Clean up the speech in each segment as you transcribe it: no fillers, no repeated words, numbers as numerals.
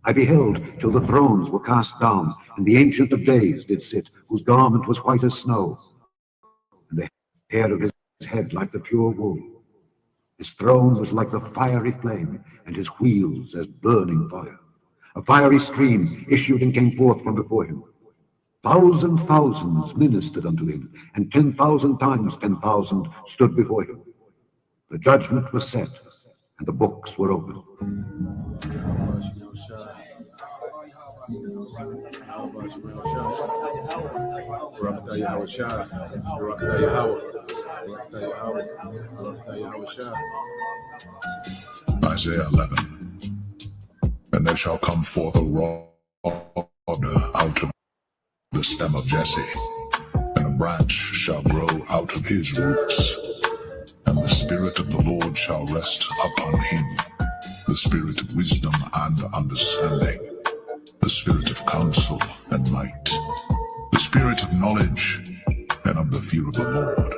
I beheld till the thrones were cast down, and the Ancient of Days did sit, whose garment was white as snow, and the hair of his head like the pure wool. His throne was like the fiery flame, and his wheels as burning fire. A fiery stream issued and came forth from before him. Thousands ministered unto him, and 10,000 times 10,000 stood before him. The judgment was set, and the books were opened. Isaiah 11. And there shall come forth a rod out of the stem of Jesse, and a branch shall grow out of his roots. And the Spirit of the Lord shall rest upon him, the Spirit of wisdom and understanding, the Spirit of counsel and might, the Spirit of knowledge and of the fear of the Lord,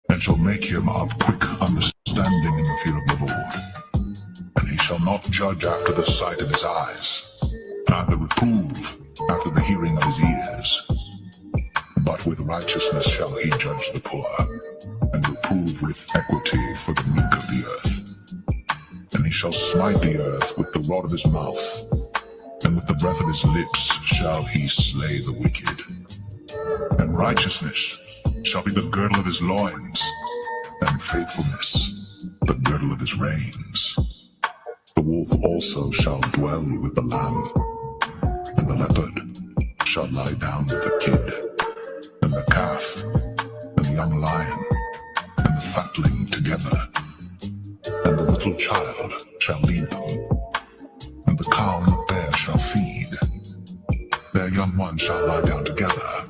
and shall make him of quick understanding in the fear of the Lord. And he shall not judge after the sight of his eyes, neither reprove after the hearing of his ears. But with righteousness shall he judge the poor, and reprove with equity for the meek of the earth. And he shall smite the earth with the rod of his mouth, and with the breath of his lips shall he slay the wicked. And righteousness shall be the girdle of his loins, and faithfulness the girdle of his reins. The wolf also shall dwell with the lamb, and the leopard shall lie down with the kid, and the calf, and the young lion, and the fatling together, and the little child shall lead them, and the cow and the bear shall feed. Their young ones shall lie down together,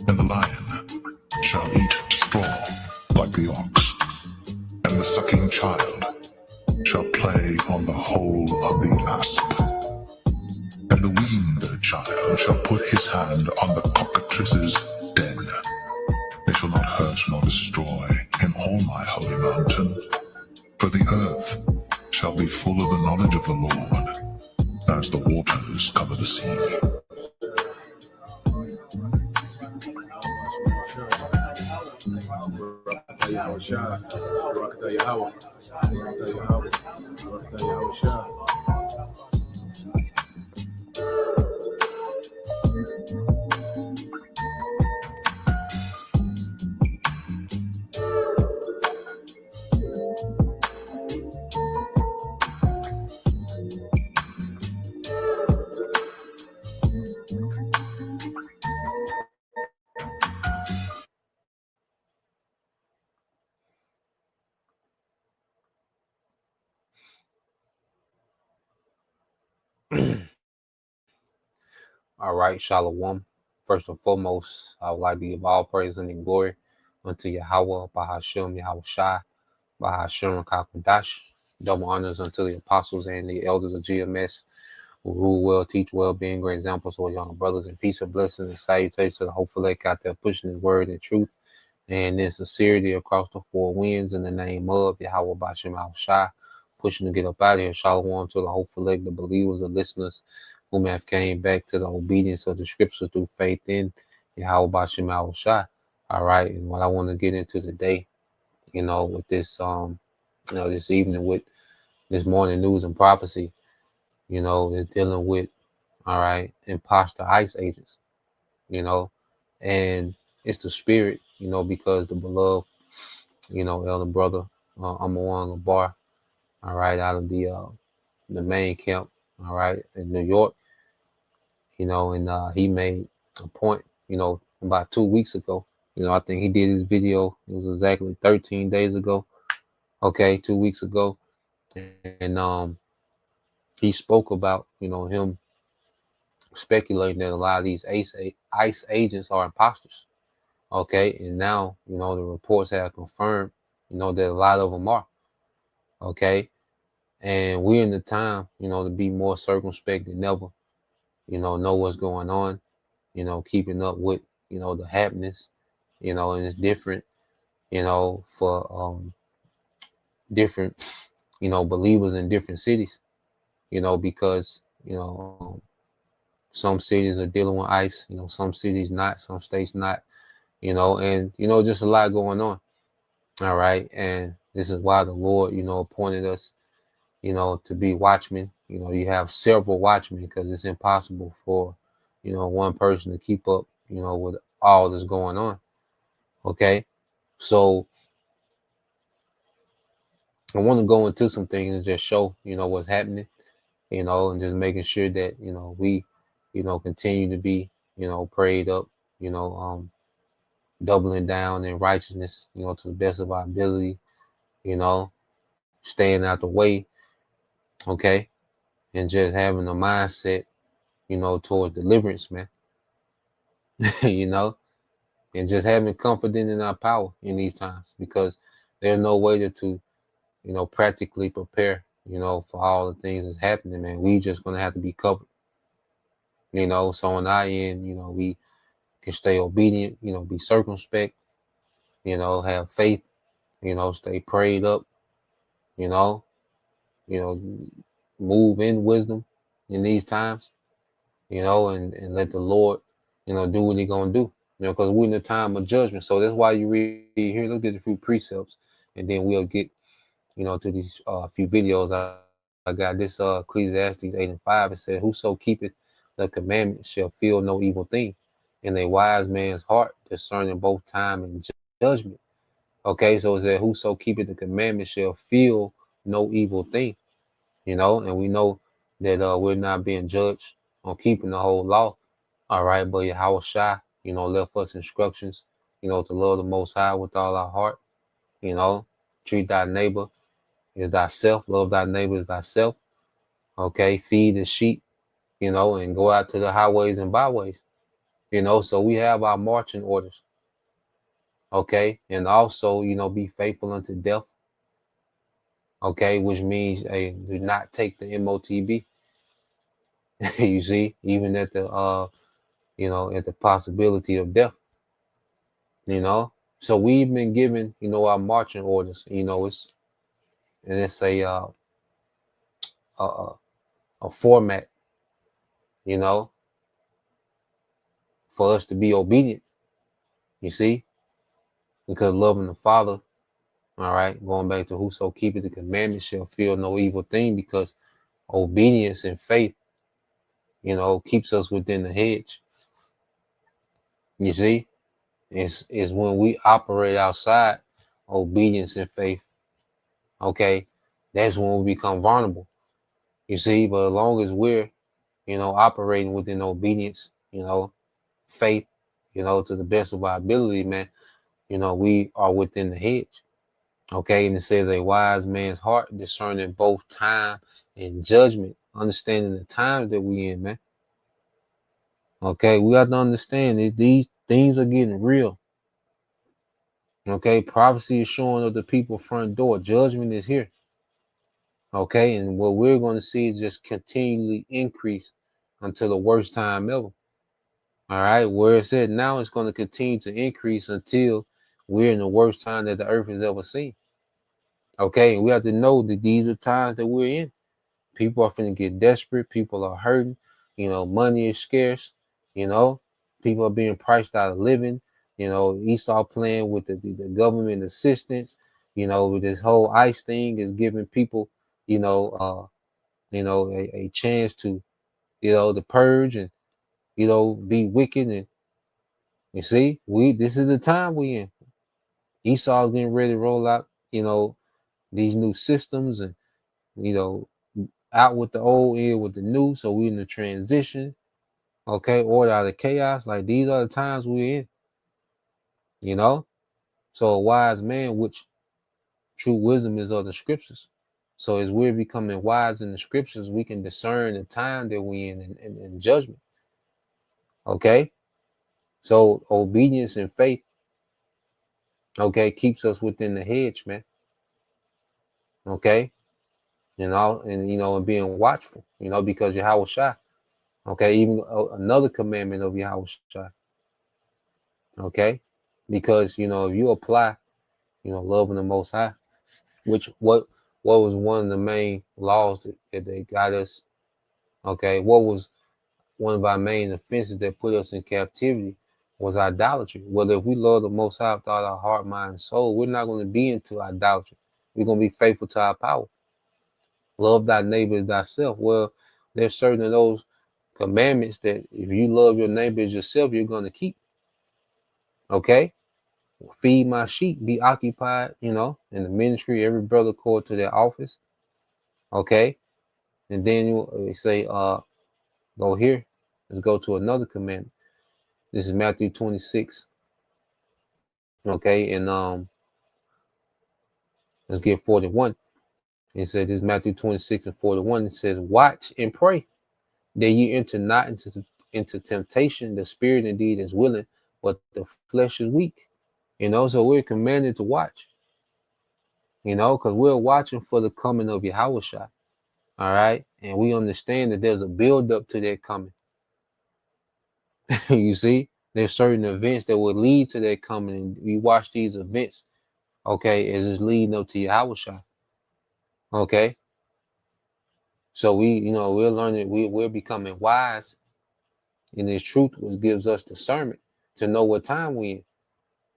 and the lion shall eat straw like the ox, and the sucking child shall play on the hole of the asp, and the weaned child shall put his hand on the cockatrice's den. They shall not hurt nor destroy in all my holy mountain, for the earth shall be full of the knowledge of the Lord, as the waters cover the sea. All right, Shalom. First and foremost, I would like to give all praise and glory unto Yahweh, Bahashem, Yahweh Shai, Bahashem, Kakwadash. Double honors unto the apostles and the elders of GMS, who rule well, teach well, being great examples for young brothers, and peace and blessings and salutations to the hopeful lake out there pushing his word and truth and in sincerity across the four winds in the name of Yahweh, Bahashem, Yahweh Shai, pushing to get up out of here. Shalom to the hopeful lake, the believers, the listeners, whom have came back to the obedience of the scripture through faith in Yahweh Bashem Yahweh Shai. All right, and what I want to get into today, with this this evening with this morning news and prophecy, is dealing with imposter ICE agents, and it's the spirit, because the beloved, elder brother, Amawan Labar, out of the main camp, in New York, and he made a point, about 2 weeks ago. I think he did his video. It was exactly 13 days ago. 2 weeks ago. And he spoke about, him speculating that a lot of these ICE agents are imposters. And now, the reports have confirmed, that a lot of them are. And we're in the time, to be more circumspect than ever. Know what's going on, keeping up with, the happenings, and it's different, for different, believers in different cities. because, some cities are dealing with ICE, some cities not, some states not, and, just a lot going on. All right. And this is why the Lord, appointed us, to be watchmen. You have several watchmen because it's impossible for, one person to keep up, with all that's going on. Okay. So I want to go into some things and just show, what's happening, and just making sure that, we, continue to be, prayed up, doubling down in righteousness, to the best of our ability, staying out the way, okay, and just having a mindset, towards deliverance, man, you know, and just having confidence in our power in these times, because there's no way to practically prepare, for all the things that's happening, man. We just gonna have to be covered, So on our end, we can stay obedient, be circumspect, have faith, stay prayed up, you know, you know, move in wisdom in these times, and let the Lord, do what He gonna do, because we're in the time of judgment. So that's why you read here. Let's get a few precepts, and then we'll get, to these few videos. I got this Ecclesiastes 8:5. It said, "Whoso keepeth the commandment shall feel no evil thing, and a wise man's heart discerning both time and judgment." Okay, so it said, "Whoso keepeth the commandment shall feel no evil thing." And we know that we're not being judged on keeping the whole law. All right, but Yahweh Shai, left us instructions, to love the Most High with all our heart, you know, treat thy neighbor as thyself, love thy neighbor as thyself. Okay, feed the sheep, and go out to the highways and byways, so we have our marching orders. Okay, and also, be faithful unto death. Okay, which means, hey, do not take the MOTB. You see, even at the at the possibility of death, So we've been given, our marching orders. It's a a format, you know, for us to be obedient. You see, because loving the Father. All right, going back to whoso keepeth the commandments shall feel no evil thing, because obedience and faith, keeps us within the hedge. You see, it's when we operate outside obedience and faith, okay, that's when we become vulnerable. You see, but as long as we're, operating within obedience, faith, to the best of our ability, man, we are within the hedge. Okay, and it says a wise man's heart discerning both time and judgment, understanding the times that we in, man. Okay, we have to understand that these things are getting real. Okay, prophecy is showing up the people front door. Judgment is here. Okay, and what we're going to see is just continually increase until the worst time ever. All right, where it said now it's going to continue to increase until we're in the worst time that the earth has ever seen. Okay, and we have to know that these are times that we're in. People are finna get desperate. People are hurting. Money is scarce. People are being priced out of living. Esau playing with the government assistance. With this whole ICE thing is giving people, a chance to, to purge and, be wicked. And you see, this is the time we in. Esau's getting ready to roll out, these new systems, and, out with the old, in with the new. So we in the transition. Okay, order out of chaos. Like, these are the times we're in. So a wise man, which true wisdom is of the scriptures. So as we're becoming wise in the scriptures, we can discern the time that we're in judgment. Okay, so obedience and faith, okay, keeps us within the hedge, man. Okay, and being watchful, because Yahweh Shai. Okay, even another commandment of Yahweh Shai. Okay, because if you apply, loving the Most High, which what what was one of the main laws that they got us? Okay, what was one of our main offenses that put us in captivity? Was idolatry. Whether if we love the Most High with all our heart, mind, and soul, we're not going to be into idolatry. We're going to be faithful to our power. Love thy neighbor as thyself. Well, there's certain of those commandments that if you love your neighbor as yourself, you're going to keep. Okay? Feed my sheep, be occupied, in the ministry, every brother called to their office. Okay? And then you say, go here. Let's go to another commandment. This is Matthew 26. Okay, and let's get 41. It says this Matthew 26 and 41. It says, watch and pray that ye enter not into temptation. The spirit indeed is willing, but the flesh is weak. So we're commanded to watch. Because we're watching for the coming of Yahushua. All right, and we understand that there's a build up to that coming. You see, there's certain events that will lead to that coming, and we watch these events. Okay, as it's leading up to Yahushua. Okay, so we're learning, we're becoming wise, and this truth which gives us discernment to know what time we're in.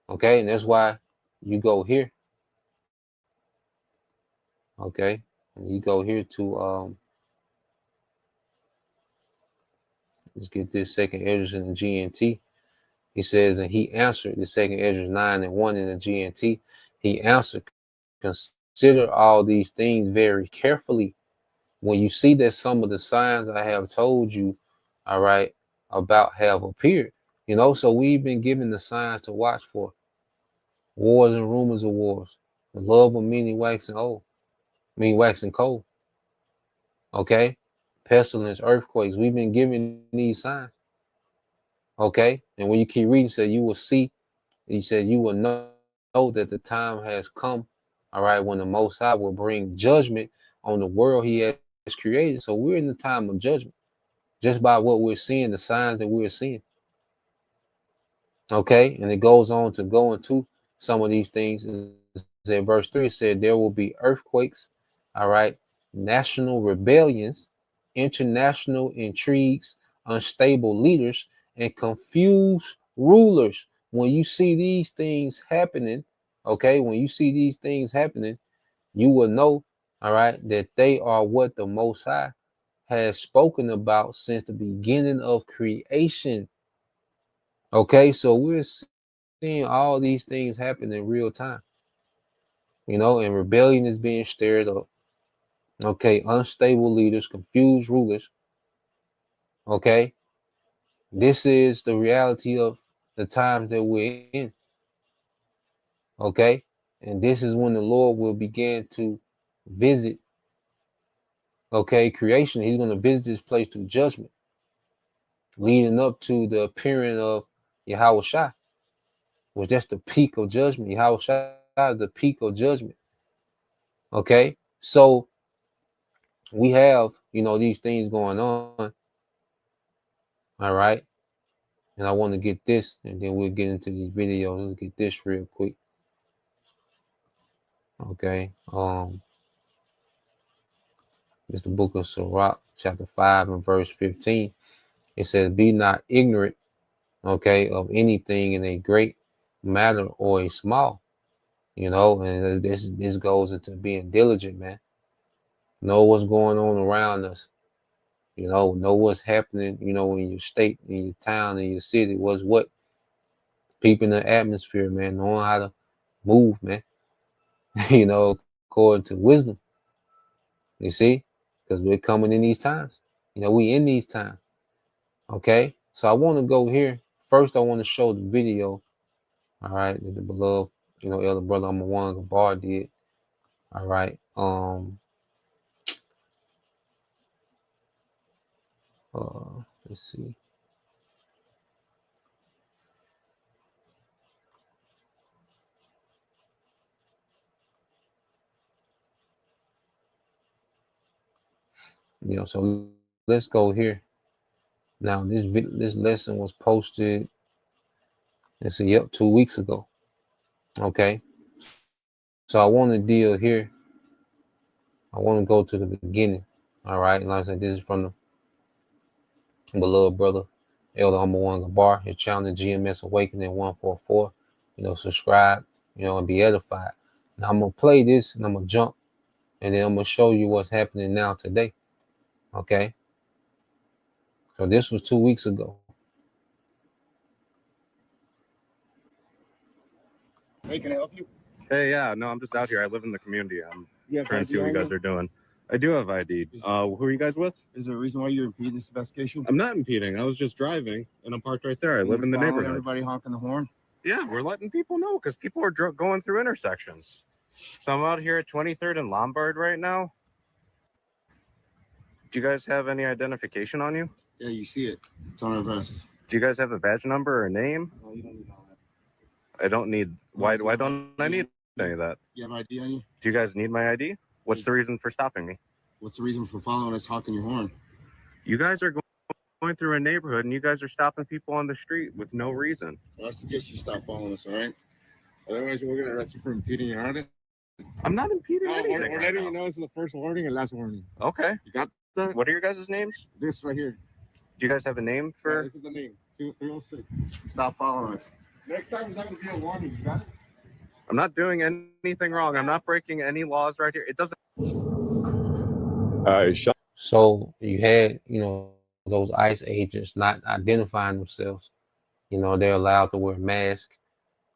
Okay, and that's why you go here. Okay, and you go here to let's get this second Esdras in the GNT. He says, and he answered, the second Esdras 9 and 1 in the GNT. He answered, consider all these things very carefully. When you see that some of the signs I have told you, all right, about have appeared, so we've been given the signs to watch for. Wars and rumors of wars, the love of many waxing cold. Okay, pestilence, earthquakes. We've been given these signs. Okay, and when you keep reading, so you will see. He said you will know that the time has come. All right, when the Most High will bring judgment on the world He has created. So we're in the time of judgment, just by what we're seeing, the signs that we're seeing. Okay, and it goes on to go into some of these things. In verse 3, it said there will be earthquakes, all right, national rebellions, international intrigues, unstable leaders, and confused rulers. When you see these things happening, okay, you will know, all right, that they are what the Most High has spoken about since the beginning of creation. Okay, so we're seeing all these things happen in real time, and rebellion is being stirred up. Okay, unstable leaders, confused rulers. Okay, this is the reality of the times that we're in. Okay, and this is when the Lord will begin to visit, okay, creation. He's going to visit this place through judgment, leading up to the appearing of Yahushua, which that's the peak of judgment. Yahushua is the peak of judgment. Okay, so we have, these things going on. All right, and I want to get this, and then we'll get into these videos. Let's get this real quick. Okay, it's the book of Sirach, chapter 5 and verse 15. It says, be not ignorant, okay, of anything in a great matter or a small, and this goes into being diligent, man. Know what's going on around us, know what's happening, in your state, in your town, in your city, what peeping the atmosphere, man, knowing how to move, man, according to wisdom. You see, because we're coming in these times, we in these times. Okay, so I want to go here first. I want to show the video, all right, that the beloved, elder brother Amawan Gabar did. All right, let's see. So let's go here. Now this lesson was posted, let's see, 2 weeks ago. Okay, so I want to deal here I want to go to the beginning. All right. And like I said, this is from the beloved brother, Elder Humber One Gabar. His channel, GMS Awakening 144. Subscribe, and be edified. Now I'm going to play this and I'm going to jump. And then I'm going to show you what's happening now today. Okay. So this was 2 weeks ago. Hey, can I help you? Hey, yeah, no, I'm just out here. I live in the community. I'm trying to see what you guys are doing. I do have ID. Who are you guys with? Is there a reason why you're impeding this investigation? I'm not impeding. I was just driving, and I'm parked right there. I live in the neighborhood. Everybody honking the horn? Yeah, we're letting people know because people are going through intersections. So I'm out here at 23rd and Lombard right now. Do you guys have any identification on you? Yeah, you see it. It's on our vest. Do you guys have a badge number or a name? No, you don't need all that. I don't need. Why don't I need any of that? You have ID on you? Do you guys need my ID? What's the reason for stopping me? What's the reason for following us honking your horn? You guys are going through a neighborhood and you guys are stopping people on the street with no reason. Well, I suggest you stop following us, all right? Otherwise, we're going to arrest you for impeding your order. I'm not impeding anything. We're letting you know it's the first warning and last warning. Okay. You got that? What are your guys' names? This right here. Do you guys have a name for? This is the name. 306. Stop following us. Next time, it's not going to be a warning. You got it? I'm not doing anything wrong. I'm not breaking any laws right here. It doesn't. So you had, those ICE agents not identifying themselves. They're allowed to wear masks.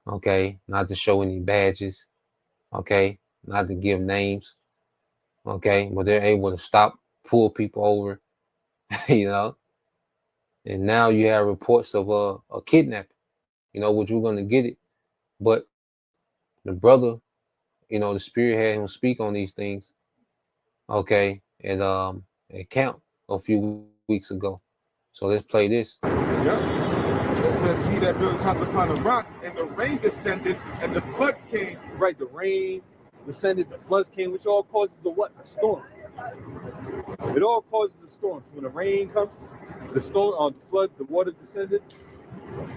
Okay. Not to show any badges. Okay. Not to give names. Okay. But they're able to stop, pull people over, And now you have reports of a kidnapping, which we're going to get it. But the brother, the spirit had him speak on these things. Okay. And at camp a few weeks ago. So let's play this. Yep. It says, he that builds house upon a rock, and the rain descended, and the floods came. Right, the rain descended, the floods came, which all causes a what? A storm. It all causes a storm. So when the rain comes, the storm, the flood, the water descended,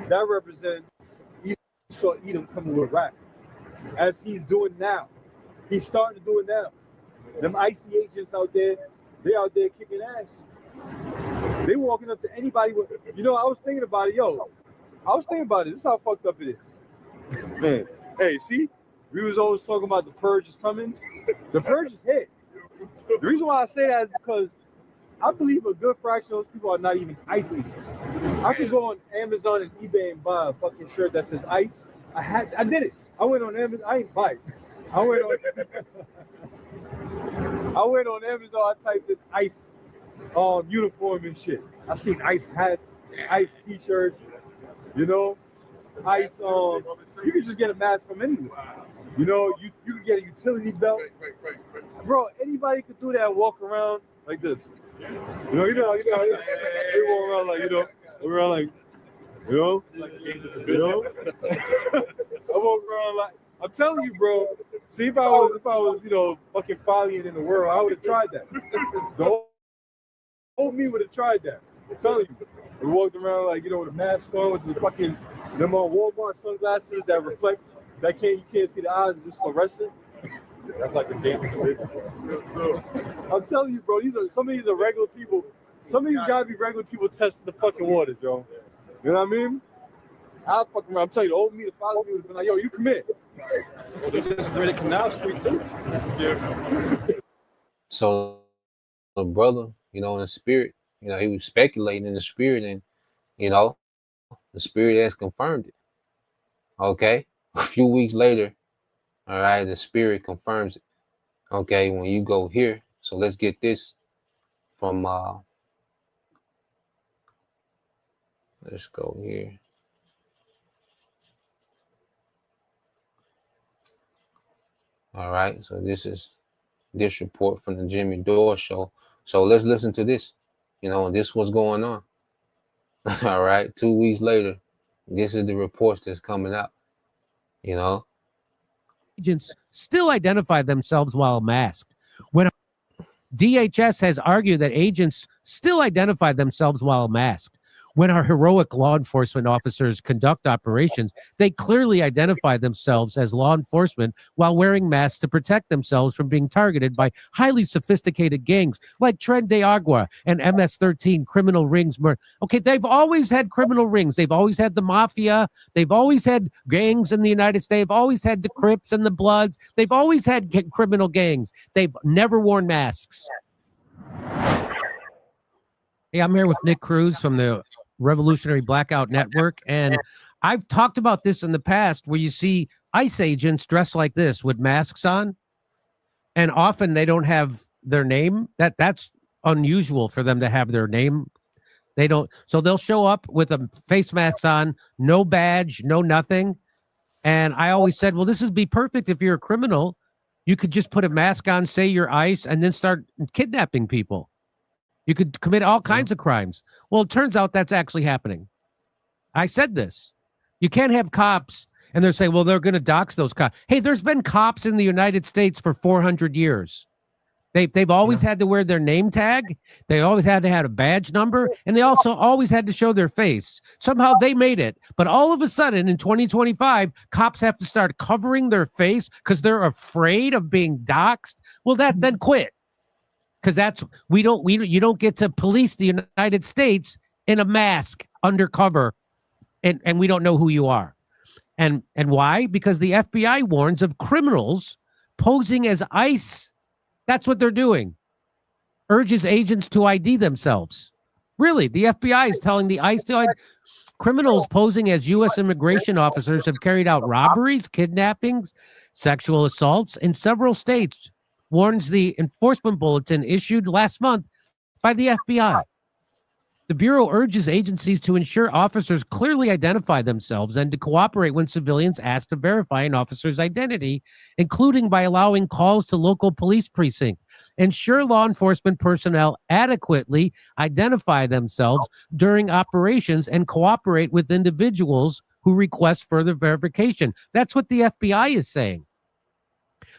that represents saw Edom coming with wrath. As he's doing now. He's starting to do it now. Them icy agents out there, they out there kicking ass. They walking up to anybody with, I was thinking about it, This is how fucked up it is. Man, hey, see? We was always talking about the purge is coming. The purge is here. The reason why I say that is because I believe a good fraction of those people are not even ICE agents. I could go on Amazon and eBay and buy a fucking shirt that says ICE. I did it. I went on Amazon. I ain't buy it. I went on Amazon. I typed in ICE uniform and shit. I seen ICE hats, ICE t-shirts. ICE. You can just get a mask from anywhere. You can get a utility belt. Right. Bro, anybody could do that and walk around like this. They walk around like, I walk around like, I'm telling you, bro. See, if I was, fucking Falian in the world, I would have tried that. The old me would have tried that. I'm telling you. We walked around like, with a mask on, with the fucking them on Walmart sunglasses that reflect, you can't see the eyes, it's just fluorescent. That's like a game. So I'm telling you, bro, some of these are regular people. Some of these gotta be regular people testing the fucking waters, yo. You know what I mean? I'll fucking around. I'm telling you, the old me, the father me would have been like, yo, you come in. Well, they just read it Canal Street too. So the brother, in the spirit, he was speculating in the spirit, and the spirit has confirmed it. Okay. A few weeks later, all right, the spirit confirms it. Okay, when you go here, so let's get this from let's go here. All right, so this is this report from the Jimmy Dore show. So let's listen to this. This was going on. All right, 2 weeks later, this is the reports that's coming out. Agents still identify themselves while masked. When DHS has argued that agents still identify themselves while masked. when our heroic law enforcement officers conduct operations, they clearly identify themselves as law enforcement while wearing masks to protect themselves from being targeted by highly sophisticated gangs like Tren de Agua and MS-13 criminal rings. Okay, they've always had criminal rings. They've always had the mafia. They've always had gangs in the United States. They've always had the Crips and the Bloods. They've always had criminal gangs. They've never worn masks. Hey, I'm here with Nick Cruz from the Revolutionary Blackout Network, and I've talked about this in the past where you see ICE agents dressed like this with masks on, and often they don't have their name. That's unusual for them to have their name. They don't, so they'll show up with a face mask on, no badge, no nothing. And I always said, well, this would be perfect if you're a criminal. You could just put a mask on, say you're ICE, and then start kidnapping people. You could commit all kinds of crimes. Well, it turns out that's actually happening. I said this. You can't have cops, and they're saying, well, they're going to dox those cops. Hey, there's been cops in the United States for 400 years. They've always had to wear their name tag. They always had to have a badge number, and they also always had to show their face. Somehow they made it. But all of a sudden, in 2025, cops have to start covering their face because they're afraid of being doxxed. Well, then quit. Because you don't get to police the United States in a mask undercover, and we don't know who you are. And why? Because the FBI warns of criminals posing as ICE. That's what they're doing. Urges agents to ID themselves. Really, the FBI is telling the ICE to ID. Criminals posing as U.S. immigration officers have carried out robberies, kidnappings, sexual assaults in several states, warns the enforcement bulletin issued last month by the FBI. The Bureau urges agencies to ensure officers clearly identify themselves and to cooperate when civilians ask to verify an officer's identity, including by allowing calls to local police precinct. Ensure law enforcement personnel adequately identify themselves during operations and cooperate with individuals who request further verification. That's what the FBI is saying.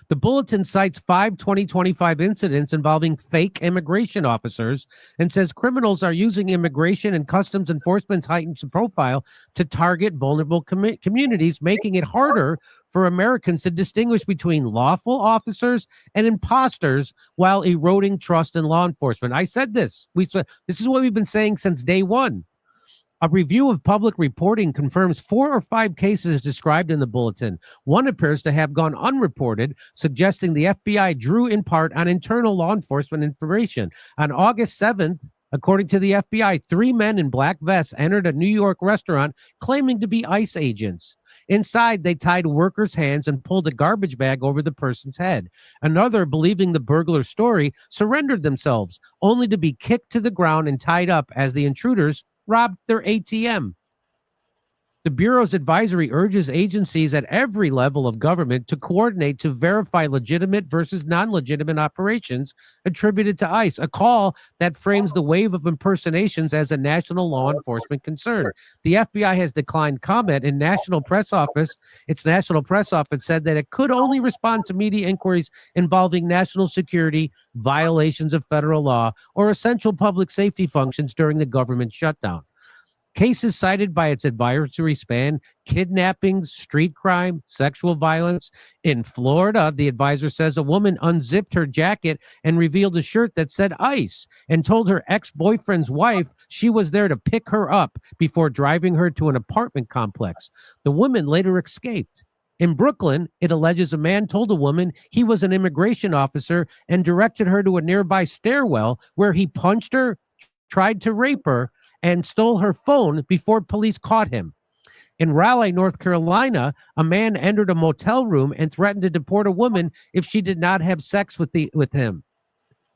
The bulletin cites 5 2025 incidents involving fake immigration officers and says criminals are using immigration and customs enforcement's heightened profile to target vulnerable communities, making it harder for Americans to distinguish between lawful officers and imposters while eroding trust in law enforcement. I said this. This is what we've been saying since day one. A review of public reporting confirms 4 or 5 cases described in the bulletin. One appears to have gone unreported, suggesting the FBI drew in part on internal law enforcement information. On August 7th, according to the FBI, 3 men in black vests entered a New York restaurant claiming to be ICE agents. Inside, they tied workers' hands and pulled a garbage bag over the person's head. Another, believing the burglar's story, surrendered themselves, only to be kicked to the ground and tied up as the intruders robbed their ATM. The Bureau's advisory urges agencies at every level of government to coordinate to verify legitimate versus non-legitimate operations attributed to ICE, a call that frames the wave of impersonations as a national law enforcement concern. The FBI has declined comment. Its national press office said that it could only respond to media inquiries involving national security, violations of federal law, or essential public safety functions during the government shutdown. Cases cited by its advisory span kidnappings, street crime, sexual violence. In Florida, the advisor says a woman unzipped her jacket and revealed a shirt that said ICE and told her ex-boyfriend's wife she was there to pick her up before driving her to an apartment complex. The woman later escaped. In Brooklyn, it alleges a man told a woman he was an immigration officer and directed her to a nearby stairwell where he punched her, tried to rape her, and stole her phone before police caught him. In Raleigh, North Carolina, a man entered a motel room and threatened to deport a woman if she did not have sex with him,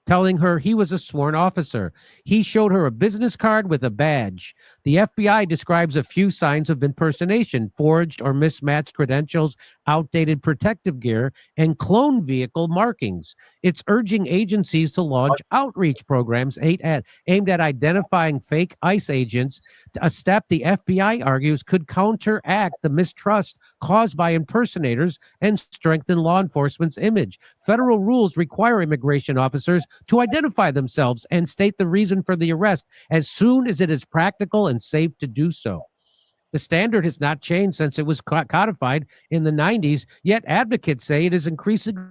telling her he was a sworn officer. He showed her a business card with a badge. The FBI describes a few signs of impersonation: forged or mismatched credentials, outdated protective gear, and clone vehicle markings. It's urging agencies to launch outreach programs aimed at identifying fake ICE agents, a step the FBI argues could counteract the mistrust caused by impersonators and strengthen law enforcement's image. Federal rules require immigration officers to identify themselves and state the reason for the arrest as soon as it is practical and safe to do so. The standard has not changed since it was codified in the 90s, yet advocates say it is increasingly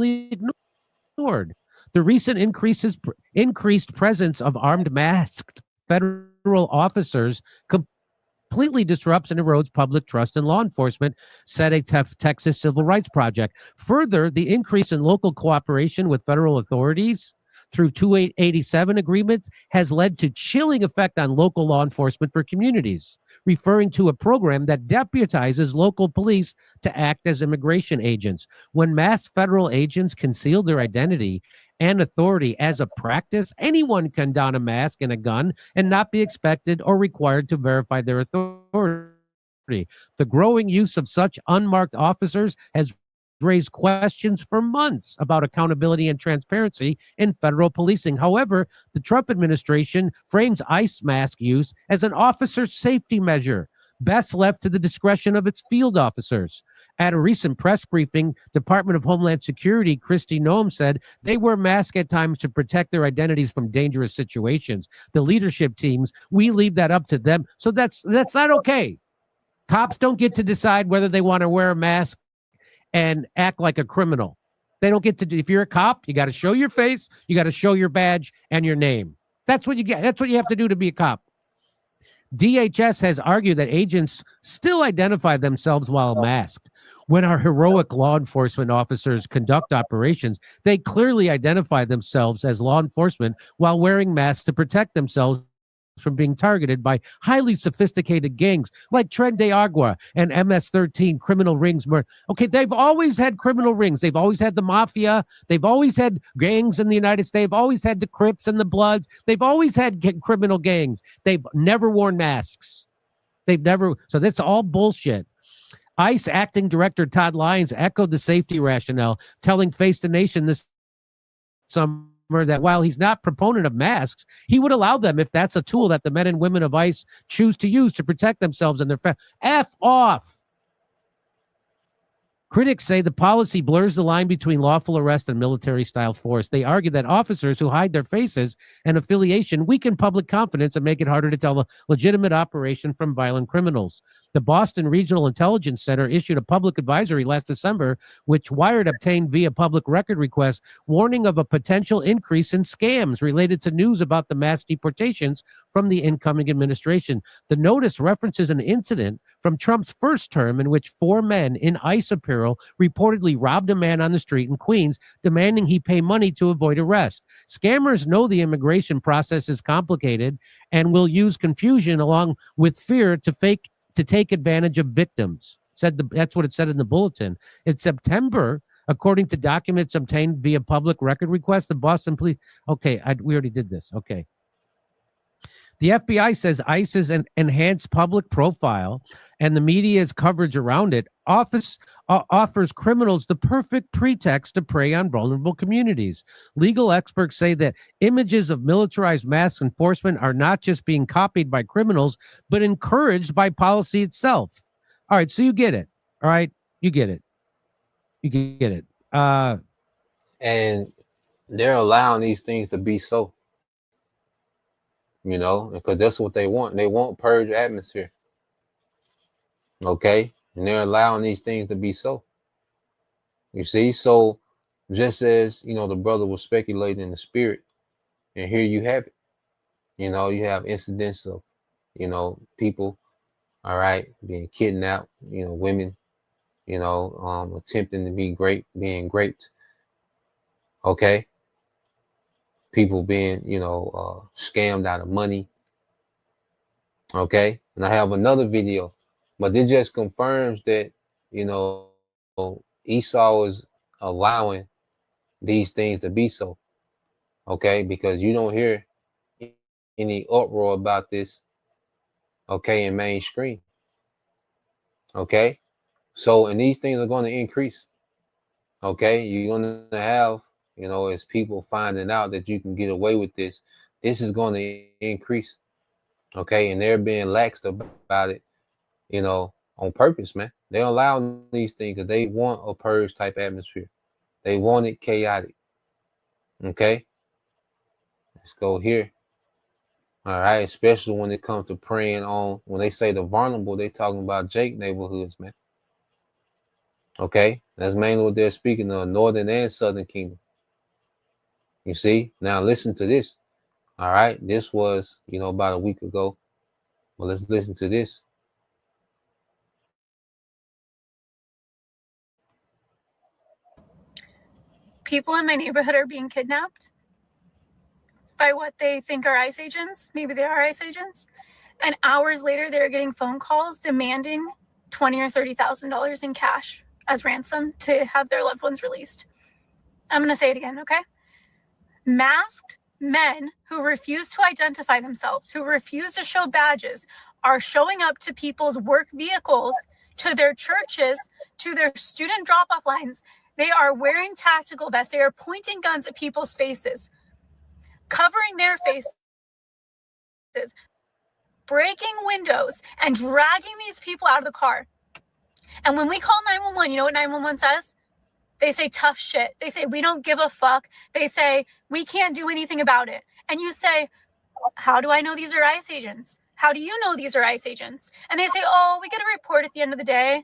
ignored. The recent increased presence of armed masked federal officers completely disrupts and erodes public trust in law enforcement, said a Texas Civil Rights Project. Further, the increase in local cooperation with federal authorities through 287 agreements has led to chilling effect on local law enforcement for communities, referring to a program that deputizes local police to act as immigration agents. When masked federal agents conceal their identity and authority as a practice, anyone can don a mask and a gun and not be expected or required to verify their authority. The growing use of such unmarked officers has raised questions for months about accountability and transparency in federal policing. However, the Trump administration frames ICE mask use as an officer safety measure, best left to the discretion of its field officers. At a recent press briefing, Department of Homeland Security Kristi Noem said they wear masks at times to protect their identities from dangerous situations. The leadership teams, we leave that up to them. So that's not okay. Cops don't get to decide whether they want to wear a mask and act like a criminal. They don't get to do. If you're a cop, you got to show your face, you got to show your badge and your name. That's what you get. That's what you have to do to be a cop. DHS has argued that agents still identify themselves while masked. When our heroic law enforcement officers conduct operations, they clearly identify themselves as law enforcement while wearing masks to protect themselves from being targeted by highly sophisticated gangs like Tren de Agua and MS-13 criminal rings. Okay, they've always had criminal rings. They've always had the mafia. They've always had gangs in the United States. They've always had the Crips and the Bloods. They've always had criminal gangs. They've never worn masks. So that's all bullshit. ICE acting director Todd Lyons echoed the safety rationale, telling Face the Nation this summer that while he's not proponent of masks, he would allow them if that's a tool that the men and women of ICE choose to use to protect themselves and their family. F off. Critics say the policy blurs the line between lawful arrest and military-style force. They argue that officers who hide their faces and affiliation weaken public confidence and make it harder to tell a legitimate operation from violent criminals. The Boston Regional Intelligence Center issued a public advisory last December, which Wired obtained via public record request, warning of a potential increase in scams related to news about the mass deportations from the incoming administration. The notice references an incident from Trump's first term in which 4 men in ICE apparel reportedly robbed a man on the street in Queens, demanding he pay money to avoid arrest. Scammers know the immigration process is complicated and will use confusion along with fear to take advantage of victims. That's what it said in the bulletin. In September, according to documents obtained via public record request, the Boston police. Okay, we already did this. Okay. The FBI says ICE's enhanced public profile and the media's coverage around it offers criminals the perfect pretext to prey on vulnerable communities. Legal experts say that images of militarized mass enforcement are not just being copied by criminals, but encouraged by policy itself. All right, so you get it. All right, you get it. You get it. And they're allowing these things to be so. You know, because that's what they want. They want purge atmosphere. Okay? And they're allowing these things to be so. You see? So just as, you know, the brother was speculating in the spirit, and here you have it. You know, you have incidents of, you know, people, all right, being kidnapped, you know, women, you know, attempting to be being raped. Okay? People being, you know, scammed out of money. Okay. And I have another video, but it just confirms that, you know, Esau is allowing these things to be so. Okay. Because you don't hear any uproar about this. Okay. In mainstream. Okay. So, and these things are going to increase. Okay, you're going to have, as people finding out that you can get away with this, this is going to increase. Okay, and they're being laxed about it, on purpose, man. They don't allow these things because they want a purge type atmosphere. They want it chaotic. Okay, let's go here. All right, especially when it comes to preying on, when they say the vulnerable, they talking about Jake neighborhoods, man. Okay, that's mainly what they're speaking of, Northern and Southern Kingdom. You see, now listen to this. All right, this was, about a week ago. Well, let's listen to this. People in my neighborhood are being kidnapped by what they think are ICE agents. Maybe they are ICE agents. And hours later, they're getting phone calls demanding $20,000 or $30,000 in cash as ransom to have their loved ones released. I'm going to say it again, okay? Masked men who refuse to identify themselves, who refuse to show badges, are showing up to people's work vehicles, to their churches, to their student drop-off lines. They are wearing tactical vests. They are pointing guns at people's faces, covering their faces, breaking windows, and dragging these people out of the car. And when we call 911, you know what 911 says? They say tough shit. They say, we don't give a fuck. They say, we can't do anything about it. And you say, how do I know these are ICE agents? How do you know these are ICE agents? And they say, oh, we get a report at the end of the day.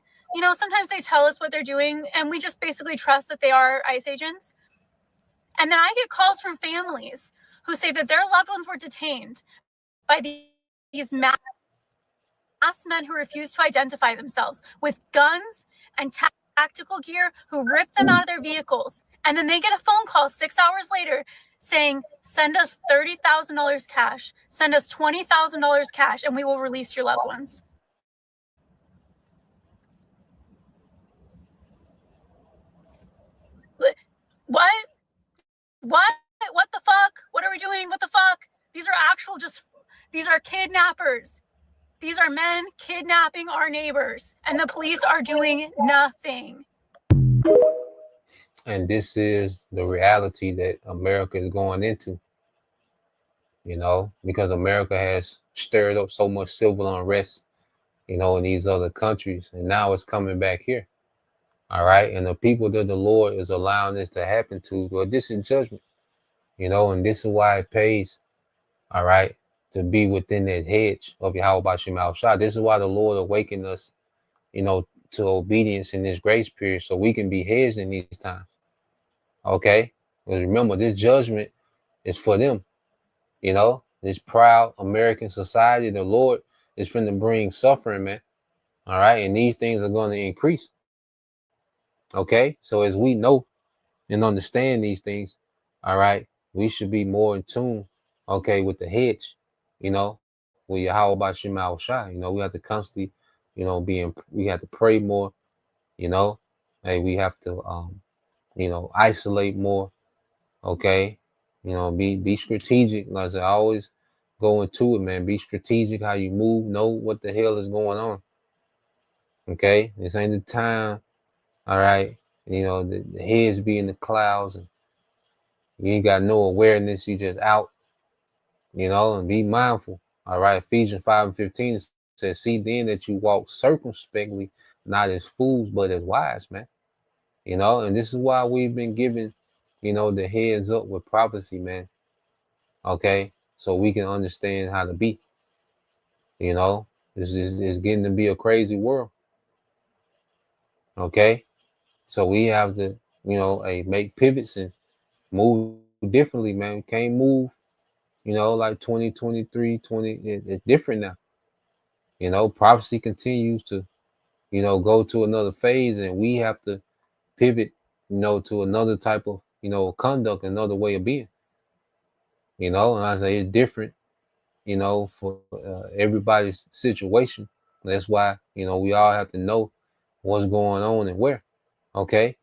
Sometimes they tell us what they're doing, and we just basically trust that they are ICE agents. And then I get calls from families who say that their loved ones were detained by these masked men who refuse to identify themselves with guns and tactical gear, who rip them out of their vehicles. And then they get a phone call 6 hours later saying, send us $30,000 cash, send us $20,000 cash, and we will release your loved ones. What? What the fuck? What are we doing? What the fuck? These are these are kidnappers. These are men kidnapping our neighbors, and the police are doing nothing. And this is the reality that America is going into, because America has stirred up so much civil unrest, in these other countries, and now it's coming back here. All right. And the people that the Lord is allowing this to happen to, well, this is judgment, and this is why it pays, all right, to be within that hedge of Yahweh Shema Shah. This is why the Lord awakened us, to obedience in this grace period, so we can be hedged in these times. Okay. Because remember, this judgment is for them, this proud American society. The Lord is going to bring suffering, man. All right. And these things are going to increase. Okay. So as we know and understand these things, all right, we should be more in tune, okay, with the hedge, with Yahweh Shema Shah. We have to constantly, we have to pray more, and we have to, isolate more, okay, be strategic. Like I always go into it, man. Be strategic how you move. Know what the hell is going on. Okay, this ain't the time. All right, the heads be in the clouds, and you ain't got no awareness. You just out, and be mindful. All right, Ephesians 5:15 says, "See then that you walk circumspectly, not as fools, but as wise, man." And this is why we've been given, the heads up with prophecy, man. Okay, so we can understand how to be. This is getting to be a crazy world. Okay, so we have to, make pivots and move differently, man. We can't move, like 2023, 20. It's different now. Prophecy continues to, go to another phase, and we have to pivot, to another type of, conduct, another way of being. And I say it's different, for everybody's situation. That's why, we all have to know what's going on and where. Okay.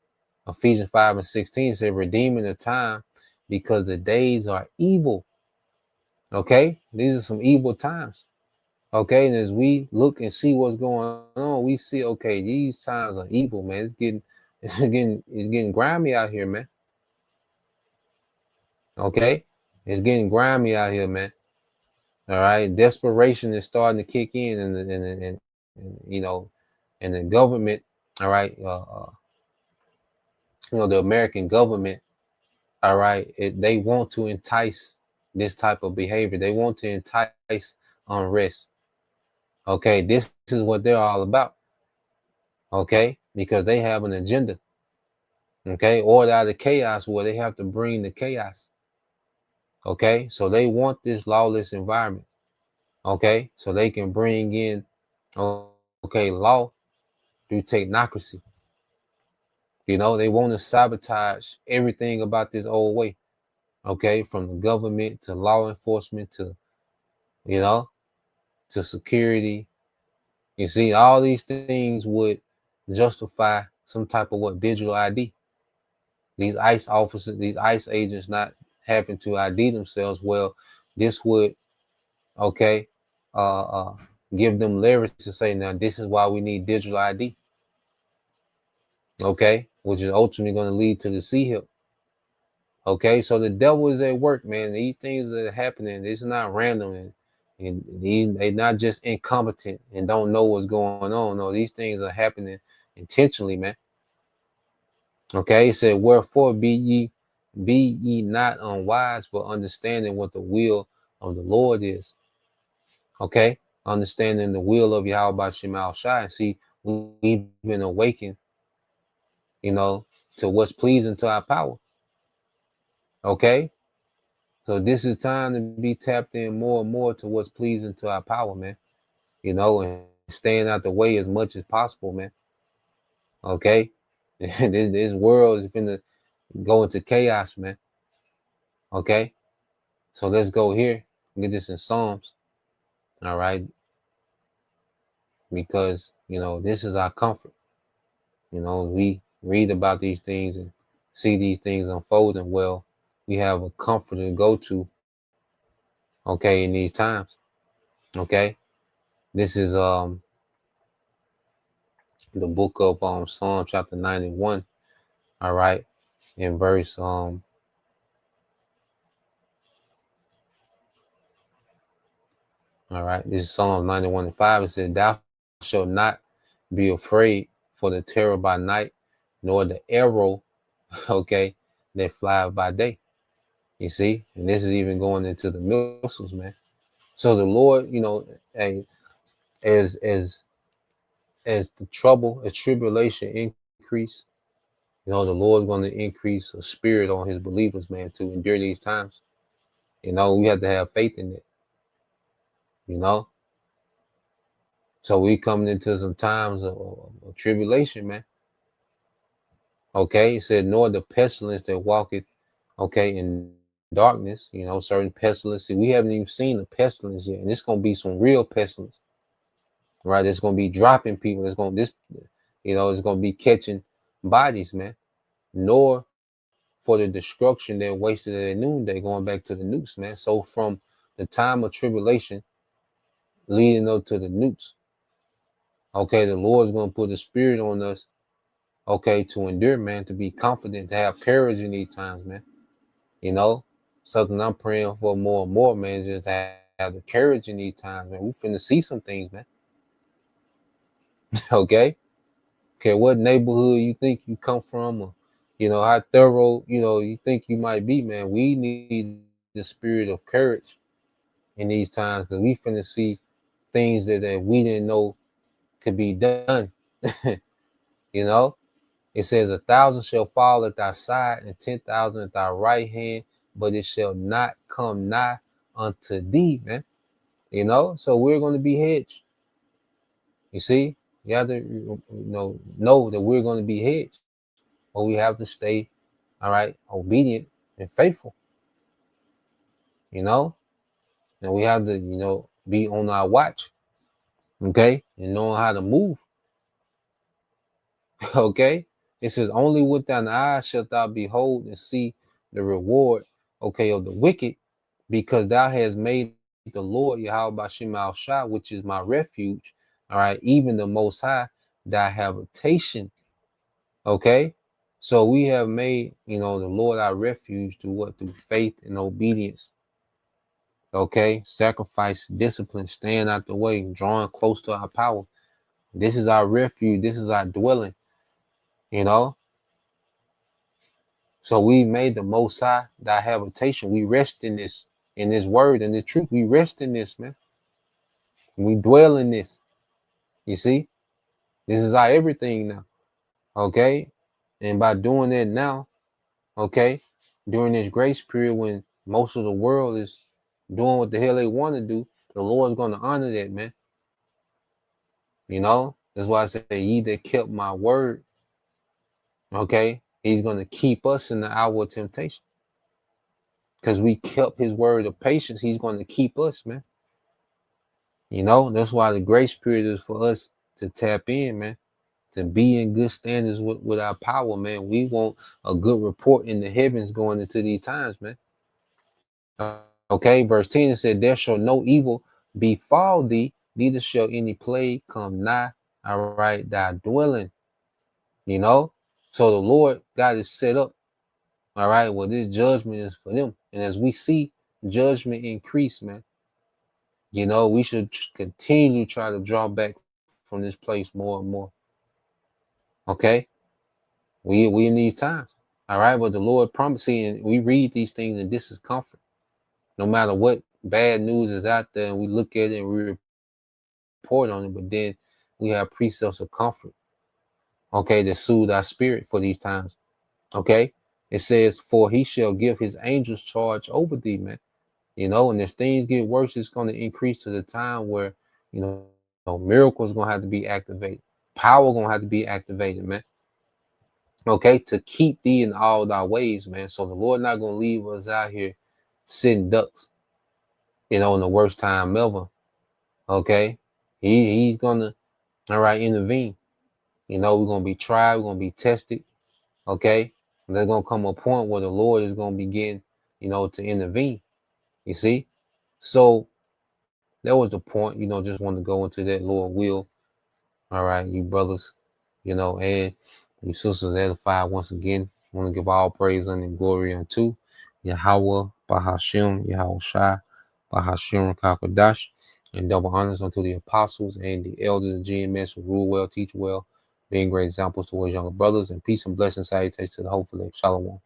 Ephesians 5:16 said, redeeming the time because the days are evil. Okay. These are some evil times. Okay, and as we look and see what's going on, we see, okay, these times are evil, man. It's getting grimy out here, man. Okay, it's getting grimy out here, man. All right, desperation is starting to kick in, and you know, and the government, all right, the American government, all right, they want to entice this type of behavior. They want to entice unrest. Okay, this is what they're all about. Okay, because they have an agenda. Okay, order out of chaos where they have to bring the chaos. Okay, so they want this lawless environment. Okay, so they can bring in, okay, law through technocracy. They want to sabotage everything about this old way. Okay, from the government to law enforcement to, you know, to security. You see, all these things would justify some type of digital ID. These ICE officers, these ICE agents not having to ID themselves. Well, this would, okay, uh, uh, give them leverage to say, now this is why we need digital ID. Okay, which is ultimately going to lead to the C-HIP. Okay, so the devil is at work, man. These things that are happening, it's not random, and they're not just incompetent and don't know what's going on. No, these things are happening intentionally, man. Okay, it said, wherefore be ye not unwise, but understanding what the will of the Lord is. Okay, understanding the will of Yahweh Shemal Shai. See, we've been awakened, to what's pleasing to our power. Okay, so this is time to be tapped in more and more to what's pleasing to our power, man. And staying out the way as much as possible, man. Okay, this world is gonna go into chaos, man. Okay, so let's go here. Get this in Psalms. All right, because this is our comfort. We read about these things and see these things unfolding. Well, we have a comfort to go to. Okay, in these times. Okay, this is the book of Psalm chapter 91. All right, in verse all right, this is Psalm 91:5. It says, "Thou shalt not be afraid for the terror by night, nor the arrow, okay, that fly by day." You see, and this is even going into the missiles, man. So the Lord, as the trouble, as tribulation increase, the Lord's going to increase a spirit on His believers, man, to endure these times. We have to have faith in it. So we coming into some times of tribulation, man. Okay, it said, "Nor the pestilence that walketh, okay, in darkness." Certain pestilence. See, we haven't even seen the pestilence yet, and it's gonna be some real pestilence, right? It's gonna be dropping people. It's gonna be catching bodies, man. Nor for the destruction that wasted at noonday, going back to the nukes, man. So from the time of tribulation leading up to the nukes, okay, the Lord's gonna put a spirit on us, okay, to endure, man, to be confident, to have courage in these times, man. Something I'm praying for more and more, man, just to have the courage in these times, man. We finna see some things, man. Okay, what neighborhood you think you come from, or how thorough you think you might be, man. We need the spirit of courage in these times, because we finna see things that we didn't know could be done. It says, 1,000 shall fall at thy side and 10,000 at thy right hand, but it shall not come nigh unto thee, man. So we're going to be hedged. You see, you have to know that we're going to be hedged, but we have to stay, all right, obedient and faithful. And we have to be on our watch, okay, and knowing how to move. Okay, it says, "Only with thine eyes shalt thou behold and see the reward, okay, of the wicked, because thou hast made the Lord, Yahweh Bashim Al Shah, which is my refuge, all right, even the Most High, thy habitation. Okay, so we have made, the Lord our refuge through what? Through faith and obedience. Okay, sacrifice, discipline, staying out the way, drawing close to our power. This is our refuge. This is our dwelling. So we made the Most High thy habitation. We rest in this word and the truth. We rest in this, man. We dwell in this. You see, this is our everything now. Okay, and by doing that now, okay, during this grace period when most of the world is doing what the hell they want to do, the Lord's going to honor that, man. That's why I say, ye that kept my word, okay, he's going to keep us in the hour of temptation. Because we kept his word of patience, he's going to keep us, man. That's why the grace period is for us to tap in, man, to be in good standards with our power, man. We want a good report in the heavens going into these times, man. Okay, verse 10 said, there shall no evil befall thee, neither shall any plague come nigh, all right, thy dwelling. So the Lord God is set up, all right, well, this judgment is for them. And as we see judgment increase, man, we should continue to try to draw back from this place more and more. Okay, we in these times, all right, but the Lord promising, and we read these things, and this is comfort. No matter what bad news is out there, and we look at it and we report on it, but then we have precepts of comfort, okay, that soothe our spirit for these times. Okay, it says, for he shall give his angels charge over thee, man. And as things get worse, it's going to increase to the time where, miracles going to have to be activated. Power going to have to be activated, man. Okay, to keep thee in all thy ways, man. So the Lord not going to leave us out here sitting ducks, in the worst time ever. Okay, he's going to, all right, intervene. We're going to be tried. We're going to be tested. Okay, and there's going to come a point where the Lord is going to begin, to intervene. You see? So that was the point, just want to go into that, Lord will. All right, you brothers, and you sisters edified once again. Want to give all praise and glory unto Yahweh, Bahashim, Yahweh Shai, Bahashim, Kakadash, and double honors unto the apostles and the elders of GMS who rule well, teach well, being great examples towards younger brothers, and peace and blessings, salutations to the hopeful. Shalom.